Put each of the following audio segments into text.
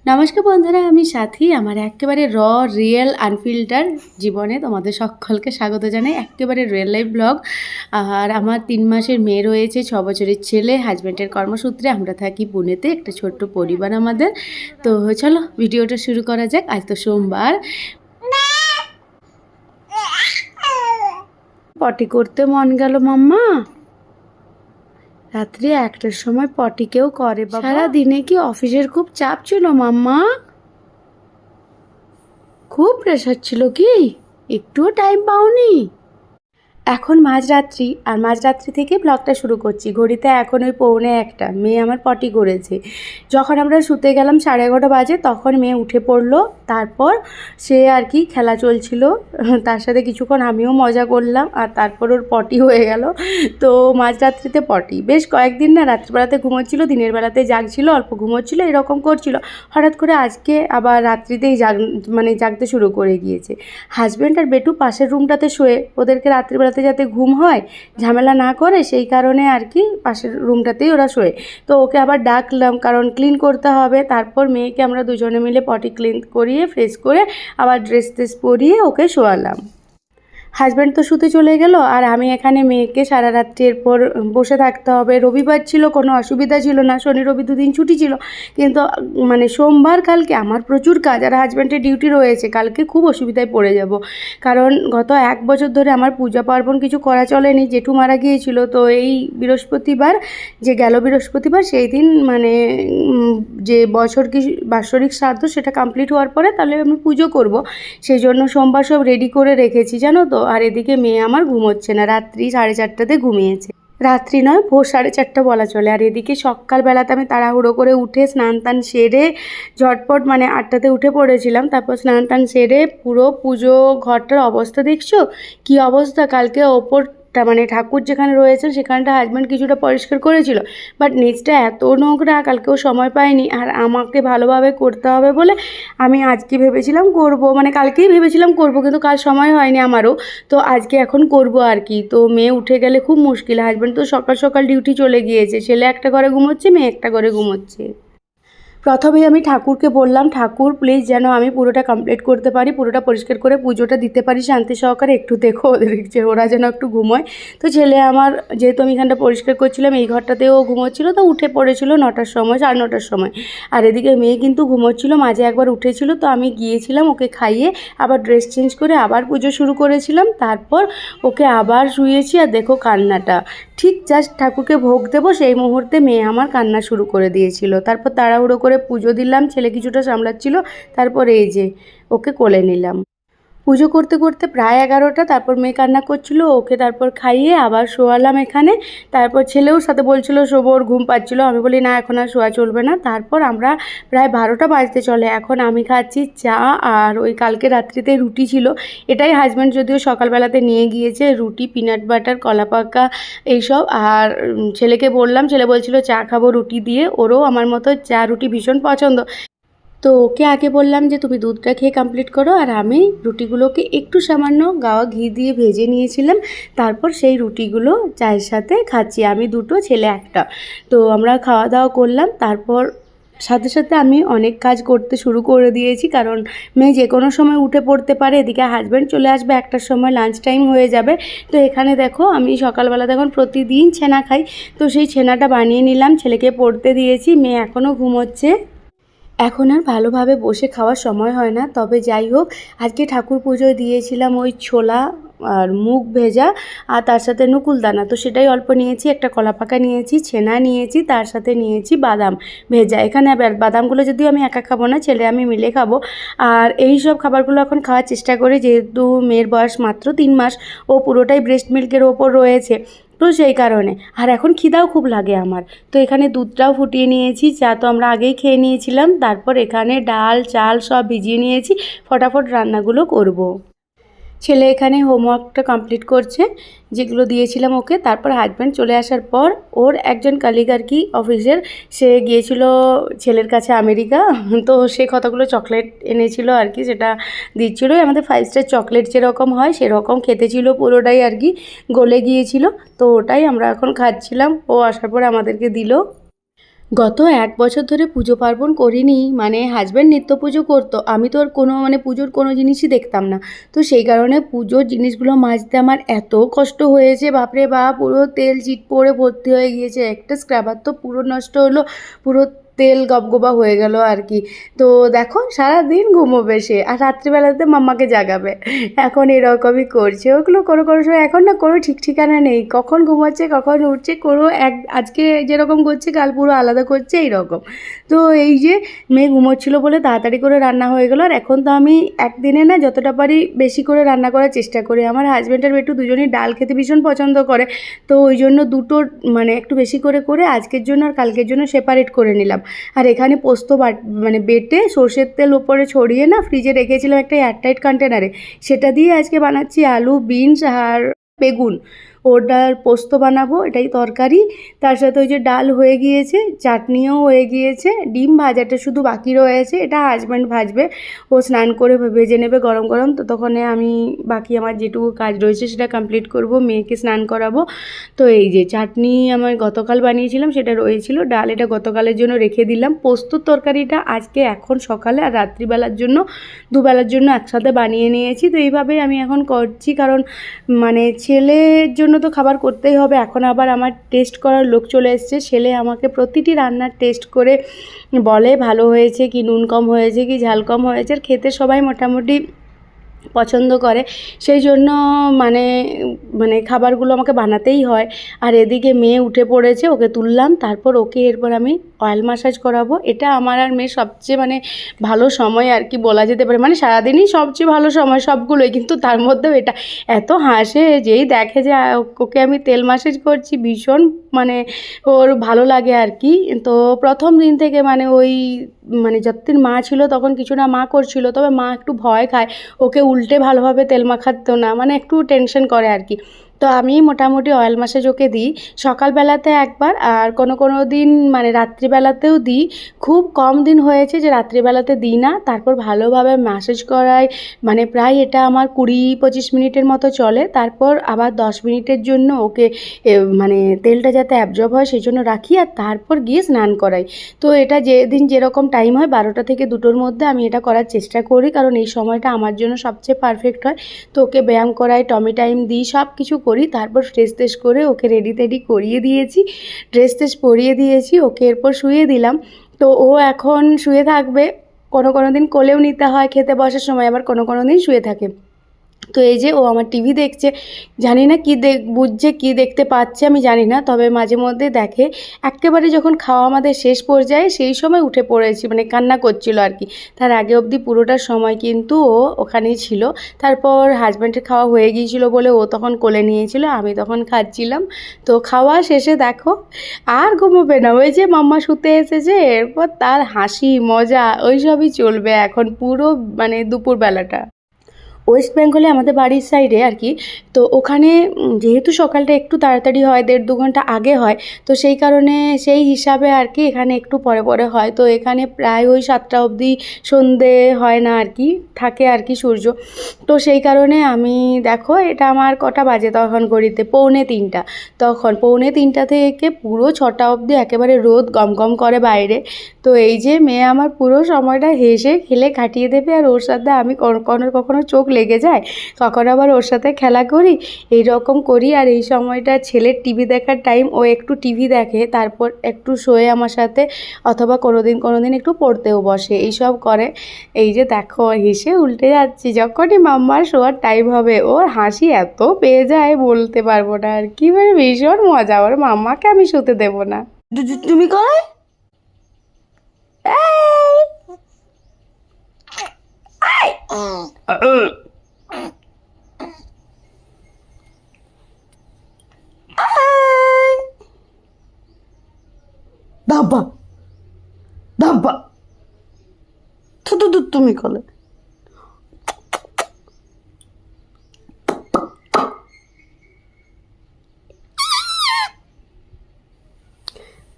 নমস্কার বন্ধুরা, আমি সাথী। আমার একেবারে রিয়েল আনফিল্টার জীবনে তোমাদের সকলকে স্বাগত জানাই। একেবারে রিয়েল লাইফ ব্লগ। আর আমার 3 মাসের মেয়ে রয়েছে, 6 বছরের ছেলে। হাজব্যান্ডের কর্মসূত্রে আমরা থাকি পুনেতে, একটা ছোট্ট পরিবার আমাদের। তো চলো ভিডিওটা শুরু করা যাক। আজ তো সোমবার। পটি করতে মন গেল মাম্মা। রাত্রি 1টার সময় পটি কেউ করে বাবা? সারা দিনে কি অফিসের খুব চাপ ছিল মাম্মা? খুব প্রেশার ছিল কি? একটুও টাইম পাওনি? এখন মাঝরাত্রি, আর মাঝরাত্রি থেকে ব্লগটা শুরু করছি। ঘড়িতে এখন ওই 1:45। মেয়ে আমার পটি করেছে। যখন আমরা শুতে গেলাম 11:30 বাজে, তখন মেয়ে উঠে পড়লো। তারপর সে আর কি খেলা চলছিল, তার সাথে কিছুক্ষণ আমিও মজা করলাম। আর তারপর ওর পটি হয়ে গেল। তো মাঝরাত্রিতে পটি, বেশ কয়েকদিন না রাত্রিবেলাতে ঘুমোচ্ছিল, দিনের বেলাতে জাগছিল, অল্প ঘুমোচ্ছিল, এরকম করছিল। হঠাৎ করে আজকে আবার রাত্রিতেই জাগতে শুরু করে গিয়েছে। হাজব্যান্ড আর বেটু পাশের রুমটাতে শোয়ে, ওদেরকে রাত্রিবেলাতে যাতে ঘুম হয়, ঝামেলা না করে, সেই কারণে আর কি পাশের রুমটাতেই ওরা শোয়ে। তো ওকে আবার ডাকলাম, কারণ ক্লিন করতে হবে। তারপর মেয়েকে আমরা দুজনে মিলে পটি ক্লিন করিয়ে ফ্রেশ করে আবার ড্রেস ট্রেস পরিয়ে ওকে শোয়ালাম। হাজব্যান্ড তো শুতে চলে গেল, আর আমি এখানে মেয়েকে সারা রাত্রি এরপর বসে থাকতে হবে। রবিবার ছিল, কোনো অসুবিধা ছিল না, শনি রবি দুদিন ছুটি ছিল। কিন্তু সোমবার কালকে আমার প্রচুর কাজ, আর হাজব্যান্ডের ডিউটি রয়েছে। কালকে খুব অসুবিধায় পড়ে যাব, কারণ গত 1 বছর ধরে আমার পূজা পার্বণ কিছু করা চলেনি। জেঠু মারা গিয়েছিল, তো এই বৃহস্পতিবার যে গেল বৃহস্পতিবার, সেই দিন যে বাৎসরিক শ্রাদ্ধ সেটা কমপ্লিট হওয়ার পরে তাহলে আমি পুজো করব। সেই জন্য সোমবার সব রেডি করে রেখেছি জানো তো। আর এদিকে মেয়ে আমার ঘুমোচ্ছে না, রাত্রি 4:30টাতে ঘুমিয়েছে। রাত্রি নয়, ভোর 4:30 বলা চলে। আর এদিকে সকালবেলাতে আমি তাড়াহুড়ো করে উঠে স্নান টান সেরে ঝটপট 8টাতে উঠে পড়েছিলাম। তারপর স্নান টান সেরে পুরো পুজো ঘরটার অবস্থা দেখছো কি অবস্থা। কালকে ওপরটা ঠাকুর যেখানে রয়েছে সেখানটা হাজব্যান্ড কিছুটা পরিষ্কার করেছিল, বাট নিচটা এত নোংরা, কালকেও সময় পাইনি। আর আমাকে ভালোভাবে করতে হবে বলে আমি আজকে ভেবেছিলাম করব, কালকেই ভেবেছিলাম করব, কিন্তু কাল সময় হয়নি আমারও। তো আজকে এখন করব আর কি। তো মেয়ে উঠে গেলে খুব মুশকিল। হাজব্যান্ড তো সকাল সকাল ডিউটি চলে গিয়েছে, ছেলে একটা ঘরে ঘুমোচ্ছে, মেয়ে একটা ঘরে ঘুমোচ্ছে। প্রথমেই আমি ঠাকুরকে বললাম, ঠাকুর প্লিজ যেন আমি পুরোটা কমপ্লিট করতে পারি, পুরোটা পরিষ্কার করে পুজোটা দিতে পারি শান্তি সহকারে। একটু দেখো ওরা যেন একটু ঘুমোয়। তো ছেলে আমার, যেহেতু আমি এখানটা পরিষ্কার করছিলাম, এই ঘরটাতেও ঘুমোচ্ছিল, তো উঠে পড়েছিল 9টার সময়, 9:30টার সময়। আর এদিকে মেয়ে কিন্তু ঘুমোচ্ছিল, মাঝে একবার উঠেছিল। তো আমি গিয়েছিলাম ওকে খাইয়ে, আবার ড্রেস চেঞ্জ করে আবার পুজো শুরু করেছিলাম। তারপর ওকে আবার শুয়েছি। আর দেখো কান্নাটা, ঠিক জাস্ট ঠাকুরকে ভোগ দেবো সেই মুহূর্তে মেয়ে আমার কান্না শুরু করে দিয়েছিল। তারপর তাড়াহুড়ো করে পুজো দিলাম, ছেলে কিছুটা সামলাচ্ছিল। তারপর এই যে ওকে কোলে নিলাম। পুজো করতে করতে প্রায় 11টা। তারপর মেয়ে কান্না করছিল, ওকে তারপর খাইয়ে আবার শোয়ালাম এখানে। তারপর ছেলেও সাথে বলছিল শোবো, ওর ঘুম পাচ্ছিল। আমি বলি না, এখন আর শোয়া চলবে না। তারপর আমরা প্রায় 12টা বাজতে চলে। এখন আমি খাচ্ছি চা, আর ওই কালকে রাত্রিতে রুটি ছিল, এটাই হাজব্যান্ড যদিও সকালবেলাতে নিয়ে গিয়েছে, রুটি, পিনাট বাটার, কলা পাকা, এইসব। আর ছেলেকে বললাম, ছেলে বলছিল চা খাবো রুটি দিয়ে, ওরও আমার মতো চা রুটি ভীষণ পছন্দ। তো ওকে আগে বললাম যে তুমি দুধটা খেয়ে কমপ্লিট করো, আর আমি রুটিগুলোকে একটু সামান্য গাওয়া ঘি দিয়ে ভেজে নিয়েছিলাম। তারপর সেই রুটিগুলো চায়ের সাথে খাচ্ছি, আমি 2টো, ছেলে 1টা। তো আমরা খাওয়া দাওয়া করলাম। তারপর সাথে সাথে আমি অনেক কাজ করতে শুরু করে দিয়েছি, কারণ মেয়ে যে কোনো সময় উঠে পড়তে পারে। এদিকে হাজব্যান্ড চলে আসবে 1টার সময়, লাঞ্চ টাইম হয়ে যাবে। তো এখানে দেখো আমি সকালবেলা এখন প্রতিদিন ছেনা খাই, তো সেই ছেনাটা বানিয়ে নিলাম, ছেলেকে পড়তে দিয়েছি। মেয়ে এখনও ঘুমোচ্ছে। এখন আর ভালোভাবে বসে খাওয়ার সময় হয় না। তবে যাই হোক, আজকে ঠাকুর পুজোয় দিয়েছিলাম ওই ছোলা আর মুগ ভেজা, আর তার সাথে নকুলদানা, তো সেটাই অল্প নিয়েছি। একটা কলা পাকা নিয়েছি, ছেনা নিয়েছি, তার সাথে নিয়েছি বাদাম ভেজা। এখানে বাদামগুলো যদিও আমি একা খাবো না, ছেলে আমি মিলে খাবো। আর এই সব খাবারগুলো এখন খাওয়ার চেষ্টা করি, যেহেতু মেয়ের বয়স মাত্র 3 মাস, ও পুরোটাই ব্রেস্ট মিল্কের ওপর রয়েছে, তো সেই কারণে। আর এখন খিদাও খুব লাগে আমার। তো এখানে দুধটাও ফুটিয়ে নিয়েছি, চা তো আমরা আগেই খেয়ে নিয়েছিলাম। তারপর এখানে ডাল চাল সব ভিজিয়ে নিয়েছি, ফটাফট রান্নাগুলো করব। ছেলে এখানে হোমওয়ার্কটা কমপ্লিট করছে, যেগুলো দিয়েছিলাম ওকে। তারপর হাজব্যান্ড চলে আসার পর ওর একজন কলিগ আর কি অফিসের, সে গিয়েছিল ছেলের কাছে আমেরিকা। তো সে কতগুলো চকলেট এনেছিল আর কি, সেটা দিচ্ছিলো। আমাদের 5 স্টার চকলেট যেরকম হয় সেরকম খেতে ছিল, পুরোটাই আর কি গলে গিয়েছিল। তো ওটাই আমরা এখন খাচ্ছিলাম, ও আসার পরে আমাদেরকে দিল। গত 1 বছর ধরে পুজো পার্বণ করিনি, মানে হাজব্যান্ড নিত্য পুজো করতো, আমি তো আর কোনো মানে পুজোর কোনো জিনিসই দেখতাম না। তো সেই কারণে পুজোর জিনিসগুলো মাজতে আমার এত কষ্ট হয়েছে, বাপরে বাপ, পুরো তেল চিট পড়ে ভর্তি হয়ে গিয়েছে। একটা স্ক্রাবার তো পুরো নষ্ট হলো, পুরো তেল গবগবা হয়ে গেল আর কি। তো দেখো সারাদিন ঘুমোবে সে, আর রাত্রিবেলাতে মাম্মাকে জাগাবে, এখন এরকমই করছে। ওগুলো কোনো সময় এখন না কোনো ঠিক ঠিকানা নেই, কখন ঘুমাচ্ছে কখন উঠছে, কোনো আজকে যেরকম করছে কাল পুরো আলাদা করছে এইরকম। তো এই যে মেয়ে ঘুমোচ্ছিলো বলে তাড়াতাড়ি করে রান্না হয়ে গেলো। আর এখন তো আমি একদিনে না যতটা পারি বেশি করে রান্না করার চেষ্টা করি। আমার হাজব্যান্ড আর বেটু দুজনেই ডাল খেতে ভীষণ পছন্দ করে, তো ওই জন্য দুটো মানে একটু বেশি করে করে আজকের জন্য আর কালকের জন্য সেপারেট করে নিলাম। আর এখানে পোস্ত মানে বেটে সর্ষের তেল ওপরে ছড়িয়ে না ফ্রিজে রেখেছিলাম একটা এয়ারটাইট কন্টেনারে, সেটা দিয়ে আজকে বানাচ্ছি আলু, বিনস আর বেগুন। ওটার পোস্ত বানাবো, এটাই তরকারি। তার সাথে ওই যে ডাল হয়ে গিয়েছে, চাটনিও হয়ে গিয়েছে, ডিম ভাজাটা শুধু বাকি রয়েছে, এটা হাজব্যান্ড ভাজবে। ও স্নান করে ভেজে নেবে গরম গরম, তো তখন আমি বাকি আমার যেটুকু কাজ রয়েছে সেটা কমপ্লিট করব, মেয়েকে স্নান করাবো। তো এই যে চাটনি আমার গতকাল বানিয়েছিলাম সেটা রয়েছিল, ডাল এটা গতকালের জন্য রেখে দিলাম, পোস্তর তরকারিটা আজকে এখন সকালে আর রাত্রিবেলার জন্য দুবেলার জন্য একসাথে বানিয়ে নিয়েছি। তো এইভাবেই আমি এখন করছি, কারণ মানে ছেলের জন্য তো খাবার করতেই হবে। এখন আবার আমার টেস্ট করার লোক চলে এসছে, ছেলে আমাকে প্রতিটি রান্নার টেস্ট করে বলে ভালো হয়েছে কি, নুন কম হয়েছে কি, ঝাল কম হয়েছে। আর খেতে সবাই মোটামুটি পছন্দ করে, সেই জন্য মানে মানে খাবারগুলো আমাকে বানাতেই হয়। আর এদিকে মেয়ে উঠে পড়েছে, ওকে তুললাম, তারপর ওকে এরপর আমি অয়েল ম্যাসাজ করাবো। এটা আমার আর মেয়ের সবচেয়ে মানে ভালো সময় আর কি বলা যেতে পারে, মানে সারাদিনই সবচেয়ে ভালো সময় সবগুলোই, কিন্তু তার মধ্যেও এটা। এত হাসে যেই দেখে যে ওকে আমি তেল ম্যাসাজ করছি, ভীষণ মানে ওর ভালো লাগে আর কি। তো প্রথম দিন থেকে মানে ওই মানে যতদিন মা ছিল তখন কিছু না মা করছিল, তবে মা একটু ভয় খায়, ওকে উল্টে ভালোভাবে তেল মাখাতো না, মানে একটু টেনশন করে আর কি। তো আমি মোটামুটি অয়েল ম্যাসাজ ওকে দিই সকালবেলাতে একবার, আর কোনো দিন মানে রাত্রিবেলাতেও দিই। খুব কম দিন হয়েছে যে রাত্রিবেলাতে দিই না, তারপর ভালোভাবে ম্যাসাজ করাই, মানে প্রায় এটা আমার 20-25 মিনিটের মতো চলে। তারপর আবার 10 মিনিটের জন্য ওকে মানে তেলটা যাতে অ্যাবজর্ব হয় সেই জন্য রাখি, আর তারপর গিয়ে স্নান করাই। তো এটা যেদিন যেরকম টাইম হয় 12টা থেকে 2টোর মধ্যে আমি এটা করার চেষ্টা করি, কারণ এই সময়টা আমার জন্য সবচেয়ে পারফেক্ট হয়। তো ওকে ব্যায়াম করাই, টমি টাইম দিই, সব কিছু করি। তারপর ফ্রেশ ট্রেশ করে ওকে রেডি টেডি করিয়ে দিয়েছি, ড্রেস ট্রেস পরিয়ে দিয়েছি, ওকে এরপর শুয়ে দিলাম। তো ও এখন শুয়ে থাকবে, কোনো দিন কোলেও নিতে হয় খেতে বসার সময়, আবার কোনো দিন শুয়ে থাকে। তো এই যে ও আমার টিভি দেখছে, জানি না কী বুঝছে, কী দেখতে পাচ্ছে আমি জানি না, তবে মাঝে মধ্যে দেখে। একেবারে যখন খাওয়া আমাদের শেষ পর্যায়ে সেই সময় উঠে পড়েছি, মানে কান্না করছিল আর কি। তার আগে অবধি পুরোটা সময় কিন্তু ও ওখানেই ছিল। তারপর হাজব্যান্ডের খাওয়া হয়ে গিয়েছিল বলে ও তখন কোলে নিয়েছিল, আমি তখন খাচ্ছিলাম। তো খাওয়া শেষে দেখো আর ঘুমোবে না, ওই যে মাম্মা শুতে এসেছে, এরপর তার হাসি মজা ওই সবই চলবে এখন পুরো মানে দুপুরবেলাটা। ওয়েস্ট বেঙ্গলে আমাদের বাড়ির সাইডে আর কি। তো ওখানে যেহেতু সকালটা একটু তাড়াতাড়ি হয়, 1.5-2 ঘন্টা আগে হয়, তো সেই কারণে সেই হিসাবে আর কি এখানে একটু পরে হয়। তো এখানে প্রায় ওই 7টা অবধি সন্ধে হয় না আর কি, থাকে আর কি সূর্য। তো সেই কারণে আমি দেখো এটা আমার কটা বাজে তখন ঘড়িতে, 2:45। তখন 2:45 থেকে পুরো 6টা অবধি একেবারে রোদ গমগম করে বাইরে। তো এই যে মেয়ে আমার পুরো সময়টা হেসে খেলে কাটিয়ে দেবে, আর ওর সাথে আমি কখনো চোখ লেগে যায়, তখন আবার ওর সাথে খেলা করি, এই রকম করি। আর এই সময়টা ছেলের টিভি দেখার টাইম, ও একটু টিভি দেখে, তারপর একটু শোয়ে আমার সাথে, অথবা কোনোদিন একটু পড়তেও বসে, এইসব করে। এই যে দেখো হেসে উল্টে যাচ্ছি, যখনই মাম্মার শোয়ার টাইম হবে ওর হাসি এত পেয়ে যায় বলতে পারবো না আর কি, মানে ভীষণ মজা, ওর মাম্মাকে আমি শুতে দেবো না। তুমি কয় দাব্বা দাব্বা তুমি কলে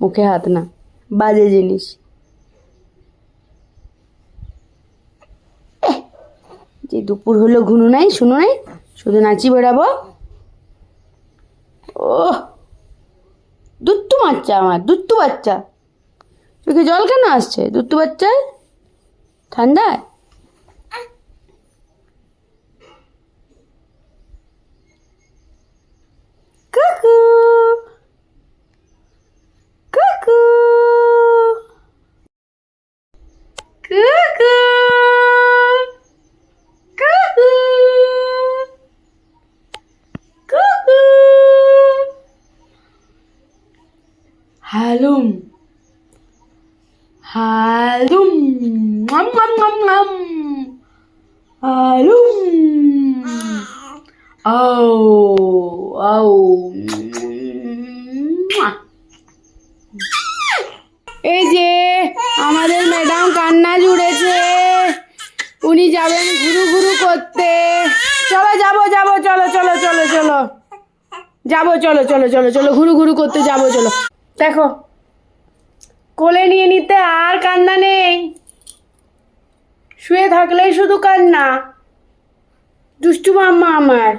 মুখে হাত না, বাজে জিনিস। যে দুপুর হলো ঘুনু নাই শুনো নাই, শুধু নাচি বেড়াবো। ও দুত্তু বাচ্চা, আমার দুত্তু বাচ্চা। একে জল কেন আসছে দুধ বাচ্চায় ঠান্ডায়? কুকু কুকু কুকু কুকু কুকু হালুম হালুম ngâm ngâm ngâm ngâm হালুম ও ও এই যে আমাদের ম্যাডাম কান্না জুড়েছে, উনি যাবেন ঘুরু ঘুরু করতে। চলো যাবো যাবো চলো চলো চলো চলো যাবো চলো চলো চলো চলো ঘুরু ঘুরু করতে যাবো চলো। দেখো কোলে নিয়ে নিতে আর কান্না নেই, শুয়ে থাকলেই শুধু কান্না। দুষ্টু মাম্মা আমার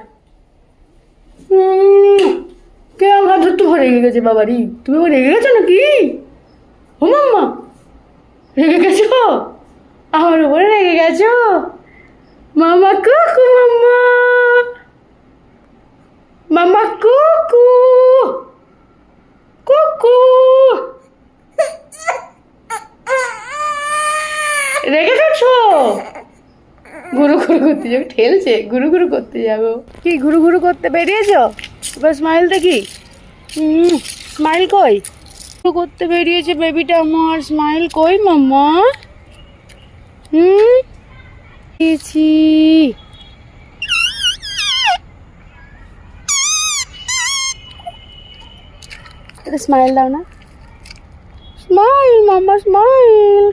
কে আমার ধরতে ভরে রেগে গেছে বাবারি। তুমি আবার রেগে গেছো নাকি? ও মাম্মা রেগে গেছো? আমার উপরে রেগে গেছো? মামা কুকু মাম্মা মামা কুকু কুকু রেগে গেছো? ঘুরু ঘুরু করতে যাবো ঠেলছে, ঘুরু ঘুরু করতে যাবো। কি ঘুরু ঘুরু করতে বেরিয়েছো? এবার স্মাইল দেখি, স্মাইল কই? ঘুরু করতে বেরিয়েছে বেবিটা আমার, স্মাইল কই মাম্মা? দিয়েছি স্মাইল দাও না, স্মাইল মাম্মা স্মাইল।